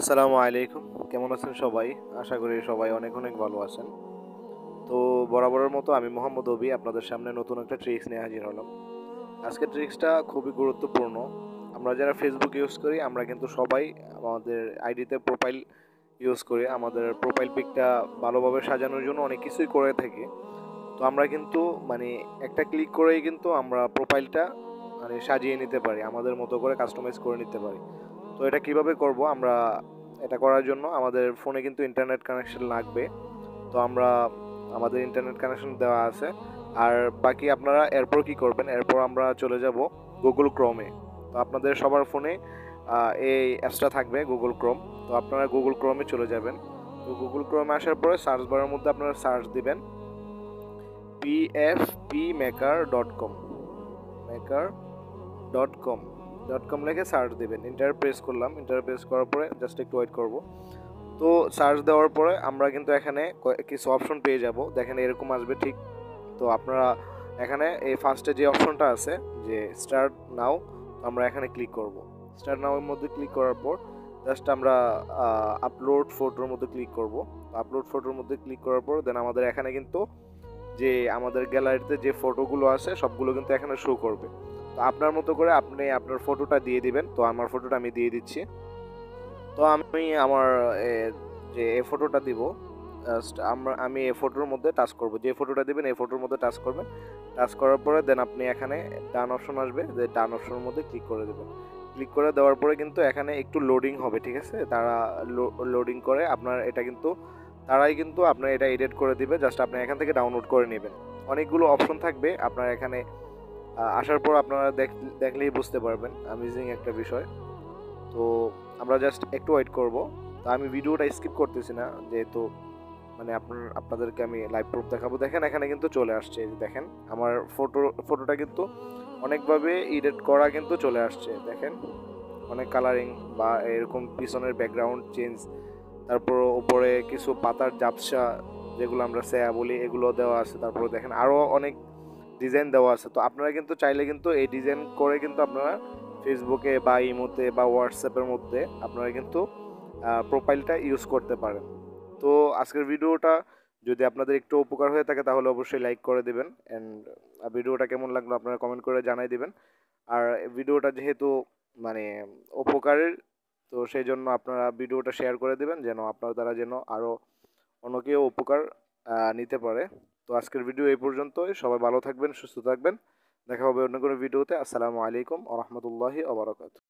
আসসালামু আলাইকুম। কেমন আছেন সবাই? আশা করি সবাই অনেক অনেক ভালো আছেন। তো বরাবরের মতো আমি মোহাম্মদ অবি আপনাদের সামনে নতুন একটা ট্রিক্স নিয়ে হাজির হলাম। আজকের ট্রিক্সটা খুবই গুরুত্বপূর্ণ। আমরা যারা ফেসবুক ইউজ করি আমরা কিন্তু সবাই আমাদের আইডিতে প্রোফাইল ইউজ করি। আমাদের প্রোফাইল পিকটা ভালোভাবে সাজানোর জন্য অনেক কিছুই করে থাকি। তো আমরা কিন্তু মানে একটা ক্লিক করেই কিন্তু আমরা প্রোফাইলটা সাজিয়ে নিতে পারি। আমাদের মতো করে কাস্টমাইজ করে নিতে পারি। তো এটা কিভাবে করব? এটা করার জন্য আমাদের ফোনে কিন্তু ইন্টারনেট কানেকশন লাগবে। তো আমাদের ইন্টারনেট কানেকশন দেওয়া আছে। আর বাকি আপনারা এরপর কি করবেন? এরপর আমরা চলে যাব গুগল ক্রোমে। তো আপনাদের সবার ফোনে এই অ্যাপসটা থাকবে গুগল ক্রোম। তো আপনারা গুগল ক্রোমে চলে যাবেন। তো গুগল ক্রোমে আসার পরে সার্চ বারের মধ্যে আপনারা সার্চ দিবেন pfpmaker.com maker.com লিখে সার্চ দিবেন। এন্টার প্রেস করলাম। এন্টার প্রেস করার পরে জাস্ট একটু ওয়েট করব। তো সার্চ দেওয়ার পরে আমরা কিন্তু এখানে কিছু অপশন পেয়ে যাব। দেখেন এরকম আসবে ঠিক। তো আপনারা এখানে এই ফার্স্টে যে অপশনটা আছে যে স্টার্ট নাও, আমরা এখানে ক্লিক করব। স্টার্ট নাও এর মধ্যে ক্লিক করার পর জাস্ট আমরা আপলোড ফটোর মধ্যে ক্লিক করব। আপলোড ফটোর মধ্যে ক্লিক করার পর দেন আমাদের এখানে কিন্তু যে আমাদের গ্যালারিতে যে ফটোগুলো আছে সবগুলো কিন্তু এখানে শো করবে। তো আপনার মতো করে আপনি আপনার ফটোটা দিয়ে দিবেন। তো আমার ফটোটা আমি দিয়ে দিচ্ছি। তো আমি আমার এ, যে এই ফটোটা দিব আমি এই ফটোর মধ্যে টাচ করব। যে ফটোটা দিবেন এই ফটোর মধ্যে টাচ করবেন। টাচ করার পরে দেন আপনি এখানে ডান অপশন আসবে, যে ডান অপশনের মধ্যে ক্লিক করে দেবেন। ক্লিক করে দেওয়ার পরে কিন্তু এখানে একটু লোডিং হবে, ঠিক আছে? তারা লোডিং করে আপনার এটা কিন্তু তারাই কিন্তু আপনার এটা এডিট করে দিবে। জাস্ট আপনি এখান থেকে ডাউনলোড করে নেবেন। অনেকগুলো অপশন থাকবে আপনার এখানে আসার পর আপনারা দেখলেই বুঝতে পারবেন অ্যামেজিং একটা বিষয়। তো আমরা জাস্ট একটু ওয়েট করব। তো আমি ভিডিওটা স্কিপ করতেছি না, যেহেতু আপনাদেরকে আমি লাইভ প্রুফ দেখাবো। দেখেন এখানে কিন্তু চলে আসছে, এই যে দেখেন আমার ফটোটা কিন্তু অনেকভাবে এডিট করা কিন্তু চলে আসছে। দেখেন অনেক কালারিং বা এরকম পিছনের ব্যাকগ্রাউন্ড চেঞ্জ, তারপর উপরে কিছু পাতার ঝাপসা যেগুলো আমরা ছায়া বলি এগুলো দেওয়া আছে। তারপরে দেখেন আরও অনেক ডিজাইন দেওয়া আছে। তো আপনারা কিন্তু চাইলে কিন্তু এই ডিজাইন করে কিন্তু আপনারা ফেসবুকে বা ইমোতে বা হোয়াটসঅ্যাপের মধ্যে আপনারা কিন্তু প্রোফাইলটা ইউজ করতে পারেন। তো আজকের ভিডিওটা যদি আপনাদের একটু উপকার হয়ে থাকে তাহলে অবশ্যই লাইক করে দেবেন। অ্যান্ড ভিডিওটা কেমন লাগলো আপনারা কমেন্ট করে জানাই দিবেন। আর ভিডিওটা যেহেতু মানে উপকারের, তো সেই জন্য আপনারা ভিডিওটা শেয়ার করে দেবেন যেন আপনার দ্বারা যেন আরও অন্য কেউ উপকার নিতে পারে। তো আজকের ভিডিও এই পর্যন্তই। সবাই ভালো থাকবেন, সুস্থ থাকবেন। দেখা হবে অন্য কোনো ভিডিওতে। আসসালামু আলাইকুম ওয়া রাহমাতুল্লাহি ওয়া বারাকাতুহু।